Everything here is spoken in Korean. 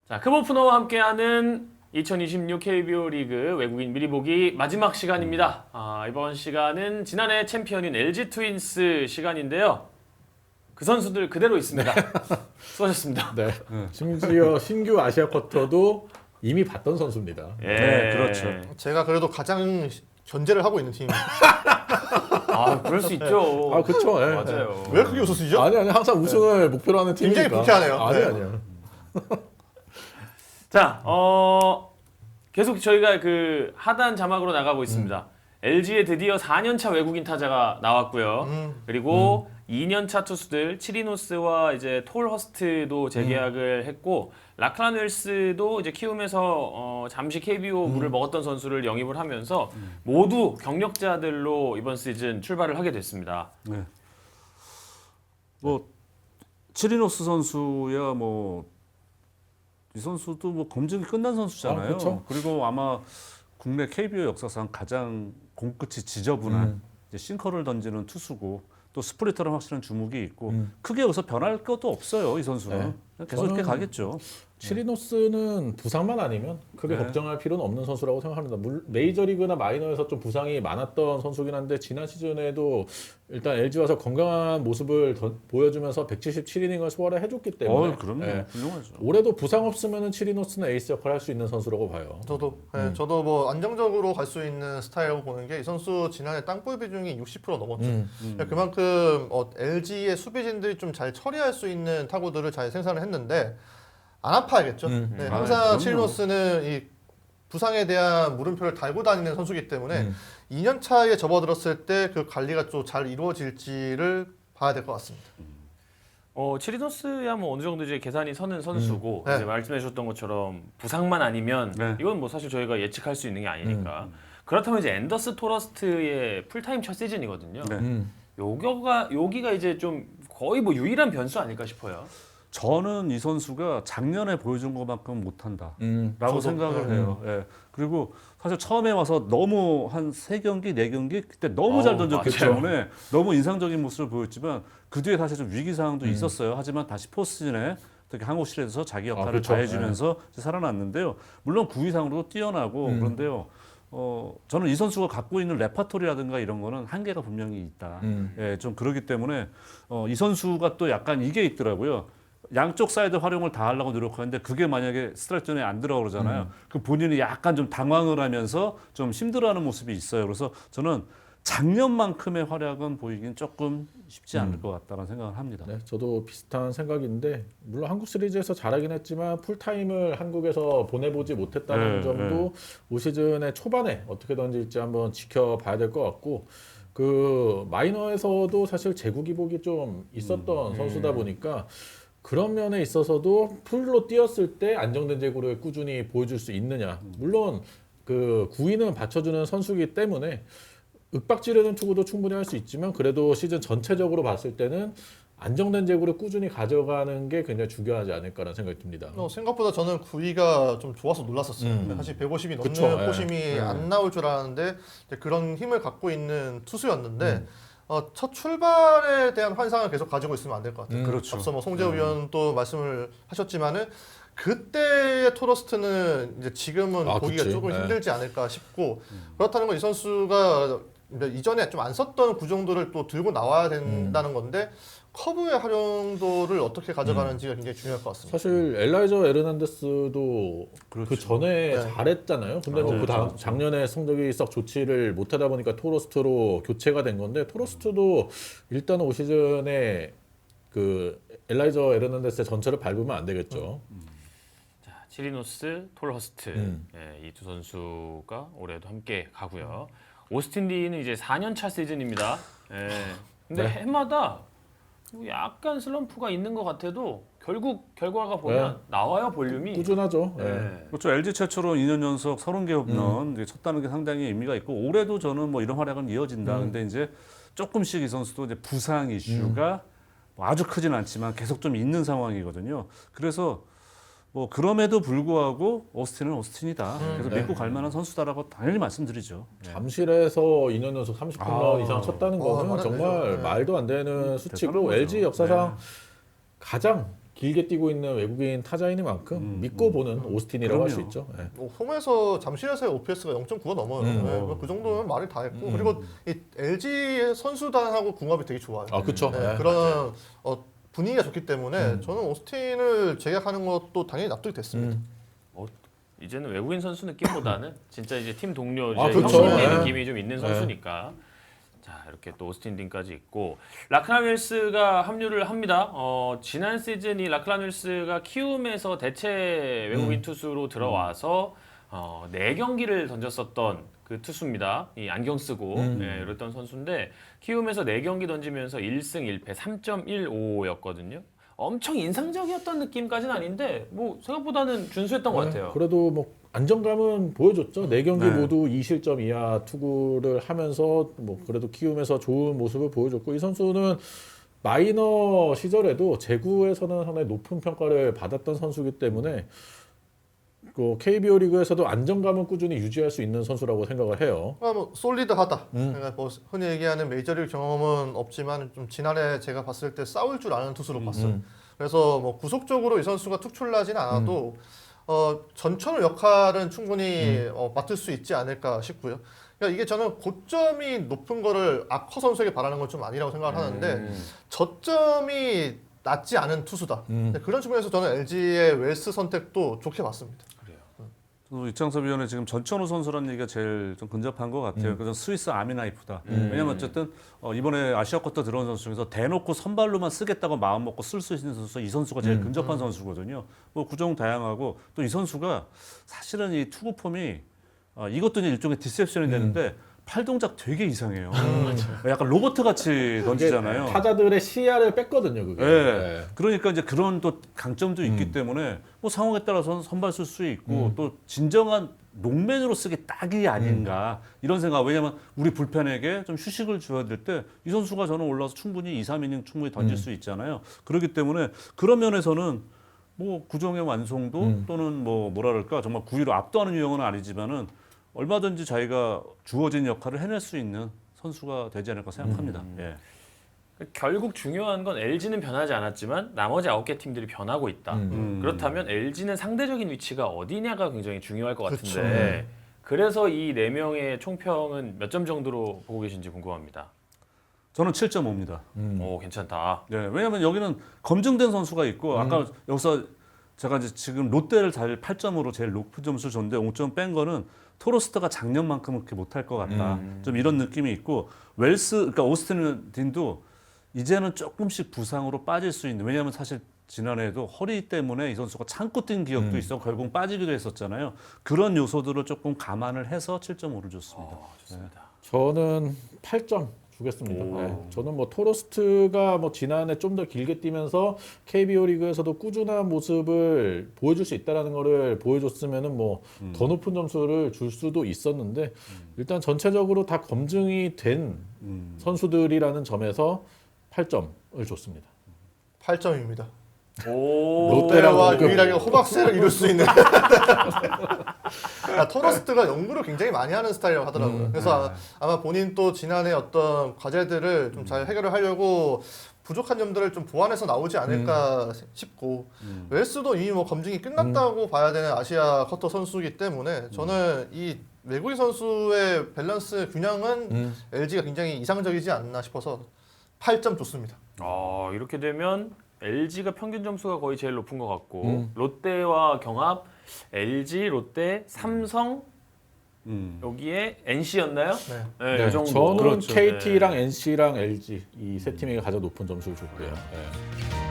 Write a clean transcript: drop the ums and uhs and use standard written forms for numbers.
자, 크보프너와 함께하는 2026 KBO 리그 외국인 미리 보기 마지막 시간입니다. 이번 시간은 지난해 챔피언인 LG 트윈스 시간인데요. 그 선수들 그대로 있습니다. 수고하셨습니다. 네. 심지어 신규 아시아 쿼터도 이미 봤던 선수입니다. 예, 네, 그렇죠. 제가 그래도 가장 견제를 하고 있는 팀입니다. 그럴 수 있죠. 아, 그렇죠. 예. 맞아요. 왜 그게 웃으시죠? 아니 항상 우승을 목표로 하는 팀이니까. 굉장히 불쾌하네요. 아니 네. 아니요. 자, 계속 저희가 그 하단 자막으로 나가고 있습니다. LG에 드디어 4년차 외국인 타자가 나왔고요. 그리고 2년차 투수들 치리노스와 이제 톨허스트도 재계약을 했고 라클라넬스도 이제 키움에서 잠시 KBO 물을 먹었던 선수를 영입을 하면서 모두 경력자들로 이번 시즌 출발을 하게 됐습니다. 네. 뭐 치리노스 선수야 뭐 이 선수도 뭐 검증이 끝난 선수잖아요. 그렇죠. 그리고 아마 국내 KBO 역사상 가장 공끝이 지저분한 이제 싱커를 던지는 투수고 또 스프리터랑 확실한 주목이 있고 크게 여기서 변할 것도 없어요. 이 선수는 네. 그냥 계속 이렇게 가겠죠. 치리노스는 부상만 아니면 크게 네. 걱정할 필요는 없는 선수라고 생각합니다. 메이저리그나 마이너에서 좀 부상이 많았던 선수긴 한데 지난 시즌에도 일단 LG 와서 건강한 모습을 보여주면서 177이닝을 소화를 해줬기 때문에 그럼요. 예. 훌륭하죠. 올해도 부상 없으면 치리노스는 에이스 역할을 할 수 있는 선수라고 봐요. 저도 뭐 안정적으로 갈 수 있는 스타일이라고 보는 게 이 선수 지난해 땅볼 비중이 60% 넘었죠. 그만큼 LG의 수비진들이 좀 잘 처리할 수 있는 타구들을 잘 생산을 했는데 안 아파야겠죠. 네, 항상 그럼요. 치리노스는 이 부상에 대한 물음표를 달고 다니는 선수이기 때문에 2년 차에 접어들었을 때 그 관리가 좀 잘 이루어질지를 봐야 될 것 같습니다. 치리노스야 뭐 어느 정도 이제 계산이 서는 선수고 네. 이제 말씀해 주셨던 것처럼 부상만 아니면 네. 이건 뭐 사실 저희가 예측할 수 있는 게 아니니까. 그렇다면 이제 앤더스 토러스트의 풀타임 첫 시즌이거든요. 네. 여기가 이제 좀 거의 뭐 유일한 변수 아닐까 싶어요. 저는 이 선수가 작년에 보여준 것만큼 못한다. 저도, 라고 생각을 해요. 예. 그리고 사실 처음에 와서 너무 한 3경기, 4경기 그때 너무 잘 던졌기 맞아요. 때문에 너무 인상적인 모습을 보였지만 그 뒤에 사실 좀 위기 상황도 있었어요. 하지만 다시 포스트시즌에 특히 한국 시리즈에서 자기 역할을 그렇죠. 다해주면서 이제 살아났는데요. 물론 구위상으로도 뛰어나고 그런데요. 저는 이 선수가 갖고 있는 레파토리라든가 이런 거는 한계가 분명히 있다. 예, 좀 그러기 때문에 이 선수가 또 약간 이게 있더라고요. 양쪽 사이드 활용을 다 하려고 노력하는데 그게 만약에 스트라이크 존에 안 들어가 그러잖아요. 그 본인이 약간 좀 당황을 하면서 좀 힘들어하는 모습이 있어요. 그래서 저는 작년만큼의 활약은 보이긴 조금 쉽지 않을 것 같다는 생각을 합니다. 네, 저도 비슷한 생각인데 물론 한국 시리즈에서 잘하긴 했지만 풀타임을 한국에서 보내보지 못했다는 네, 점도 올 시즌의 초반에 어떻게 던질지 한번 지켜봐야 될 것 같고 그 마이너에서도 사실 제구 기복이 좀 있었던 선수다 보니까 그런 면에 있어서도 풀로 뛰었을 때 안정된 제구를 꾸준히 보여줄 수 있느냐. 물론 그 구위는 받쳐주는 선수이기 때문에 윽박지르는 투구도 충분히 할 수 있지만 그래도 시즌 전체적으로 봤을 때는 안정된 제구를 꾸준히 가져가는 게 굉장히 중요하지 않을까라는 생각이 듭니다. 생각보다 저는 구위가 좀 좋아서 놀랐었어요. 사실 150이 넘는 그쵸, 예. 포심이 안 나올 줄 알았는데 이제 그런 힘을 갖고 있는 투수였는데 첫 출발에 대한 환상을 계속 가지고 있으면 안 될 것 같아요. 그렇죠. 앞서 뭐 송재우 위원 또 말씀을 하셨지만은 그때의 토러스트는 이제 지금은 보기가 그치. 조금 네. 힘들지 않을까 싶고 그렇다는 건 이 선수가 이전에 좀 안 썼던 구종들을 또 들고 나와야 된다는 건데 커브의 활용도를 어떻게 가져가는지가 굉장히 중요할 것 같습니다. 사실 엘라이저 에르난데스도 그 전에 네. 잘했잖아요. 근데 뭐 그 다음 작년에 성적이 썩 좋지를 못하다 보니까 토러스트로 교체가 된 건데 토러스트도 일단 올 시즌에 그 엘라이저 에르난데스의 전체를 밟으면 안 되겠죠. 자, 치리노스, 톨허스트 이 두 선수가 올해도 함께 가고요. 오스틴 디는 이제 4년 차 시즌입니다. 근데 네. 해마다 뭐 약간 슬럼프가 있는 것 같아도 결국 결과가 보면 나와요 볼륨이. 꾸준하죠. 예. 네. 그렇죠. LG 최초로 2년 연속 30개 홈런 이제 쳤다는 게 상당히 의미가 있고 올해도 저는 뭐 이런 활약은 이어진다. 근데 이제 조금씩 이 선수도 이제 부상 이슈가 뭐 아주 크진 않지만 계속 좀 있는 상황이거든요. 그래서 뭐 그럼에도 불구하고 오스틴은 오스틴이다. 그래서 믿고 갈 만한 선수다라고 당연히 말씀드리죠. 잠실에서 2년 연속 30홈런 이상 쳤다는 거는 말이 안 정말 되죠. 네. 말도 안 되는 대단한 수치고 거죠. LG 역사상 네. 가장 길게 뛰고 있는 외국인 타자이니만큼 믿고 보는 오스틴이라고 할 수 그럼요. 있죠. 예. 홈에서 잠실에서의 OPS가 0.9가 넘어요. 네, 그 정도면 말이 다 했고 그리고 이 LG의 선수단하고 궁합이 되게 좋아요. 아, 그쵸. 네, 예. 그런 분위기가 좋기 때문에 저는 오스틴을 제약하는 것도 당연히 납득이 됐습니다. 이제는 외국인 선수 느낌보다는 진짜 이제 팀 동료, 이제 아, 그렇죠. 형님의 네. 느낌이 좀 있는 선수니까. 자, 이렇게 또 오스틴 딘까지 있고 라클란 윌스가 합류를 합니다. 지난 시즌 이 라클란 윌스가 키움에서 대체 외국인 투수로 들어와서 4경기를 던졌었던 그 투수입니다. 이 안경 쓰고 이랬던 선수인데 키움에서 4경기 던지면서 1승 1패 3.155였거든요. 엄청 인상적이었던 느낌까지는 아닌데 뭐 생각보다는 준수했던 것 같아요. 그래도 뭐 안정감은 보여줬죠. 4경기 네. 모두 2실점 이하 투구를 하면서 뭐 그래도 키움에서 좋은 모습을 보여줬고 이 선수는 마이너 시절에도 제구에서는 상당히 높은 평가를 받았던 선수이기 때문에 그 KBO 리그에서도 안정감은 꾸준히 유지할 수 있는 선수라고 생각을 해요. 뭐 솔리드하다. 그러니까 뭐 흔히 얘기하는 메이저리그 경험은 없지만 좀 지난해 제가 봤을 때 싸울 줄 아는 투수로 봤어요. 그래서 뭐 구속적으로 이 선수가 특출나지는 않아도 전천후 역할은 충분히 맡을 수 있지 않을까 싶고요. 그러니까 이게 저는 고점이 높은 거를 아커 선수에게 바라는 건 좀 아니라고 생각을 하는데 저점이 낮지 않은 투수다. 그런 측면에서 저는 LG의 웰스 선택도 좋게 봤습니다. 이창섭 위원의 지금 전천후 선수라는 얘기가 제일 좀 근접한 것 같아요. 그래서 스위스 아미나이프다. 왜냐면 어쨌든 이번에 아시아 쿼터 들어온 선수 중에서 대놓고 선발로만 쓰겠다고 마음 먹고 쓸 수 있는 선수가 이 선수가 제일 근접한 선수거든요. 뭐 구종 다양하고 또 이 선수가 사실은 이 투구 폼이 이것도 이제 일종의 디셉션이 되는데 팔 동작 되게 이상해요. 약간 로봇 같이 던지잖아요. 타자들의 시야를 뺐거든요, 그게. 네. 그러니까 이제 그런 또 강점도 있기 때문에 뭐 상황에 따라서는 선발 쓸 수 있고 또 진정한 롱맨으로 쓰기 딱이 아닌가 이런 생각. 왜냐면 우리 불펜에게 좀 휴식을 줘야 될 때 이 선수가 저는 올라와서 충분히 2, 3이닝 충분히 던질 수 있잖아요. 그렇기 때문에 그런 면에서는 뭐 구종의 완성도 또는 뭐라 그럴까 정말 9위로 압도하는 유형은 아니지만은 얼마든지 자기가 주어진 역할을 해낼 수 있는 선수가 되지 않을까 생각합니다. 예. 결국 중요한 건 LG는 변하지 않았지만 나머지 9개 팀들이 변하고 있다. 그렇다면 LG는 상대적인 위치가 어디냐가 굉장히 중요할 것 같은데 그래서 이 4명의 총평은 몇 점 정도로 보고 계신지 궁금합니다. 저는 7.5입니다. 오, 괜찮다. 네, 왜냐하면 여기는 검증된 선수가 있고 아까 여기서 제가 이제 지금 롯데를 잘 8점으로 제일 높은 점수를 줬는데 5점 뺀 거는 토로스트가 작년만큼은 그렇게 못할 것 같다. 좀 이런 느낌이 있고 웰스, 그러니까 오스틴 딘도 이제는 조금씩 부상으로 빠질 수 있는. 왜냐하면 사실 지난해에도 허리 때문에 이 선수가 참고 뛴 기억도 있어 결국 빠지기도 했었잖아요. 그런 요소들을 조금 감안을 해서 7.5를 줬습니다. 좋습니다. 저는 8점 주겠습니다. 네. 저는 뭐 토로스트가 뭐 지난해 좀 더 길게 뛰면서 KBO 리그에서도 꾸준한 모습을 보여줄 수 있다라는 거를 보여줬으면은 뭐 더 높은 점수를 줄 수도 있었는데 일단 전체적으로 다 검증이 된 선수들이라는 점에서 8점을 줬습니다. 8점입니다. 오, 롯데와 롯데랑 유일하게 호박새를 이룰 수 있는 토러스트가 연구를 굉장히 많이 하는 스타일이라고 하더라고요. 그래서 아마 본인 또 지난해 어떤 과제들을 좀 잘 해결을 하려고 부족한 점들을 좀 보완해서 나오지 않을까 싶고 웰스도 이미 뭐 검증이 끝났다고 봐야 되는 아시아 쿼터 선수이기 때문에 저는 이 외국인 선수의 밸런스 균형은 LG가 굉장히 이상적이지 않나 싶어서 8점 줬습니다. 이렇게 되면 LG가 평균 점수가 거의 제일 높은 것 같고 롯데와 경합 LG, 롯데, 삼성 여기에 NC였나요? 네. 네, 이 정도. 저는 그렇죠. KT랑 NC랑 LG 이 세 팀에게 가장 높은 점수를 줬고요. 네.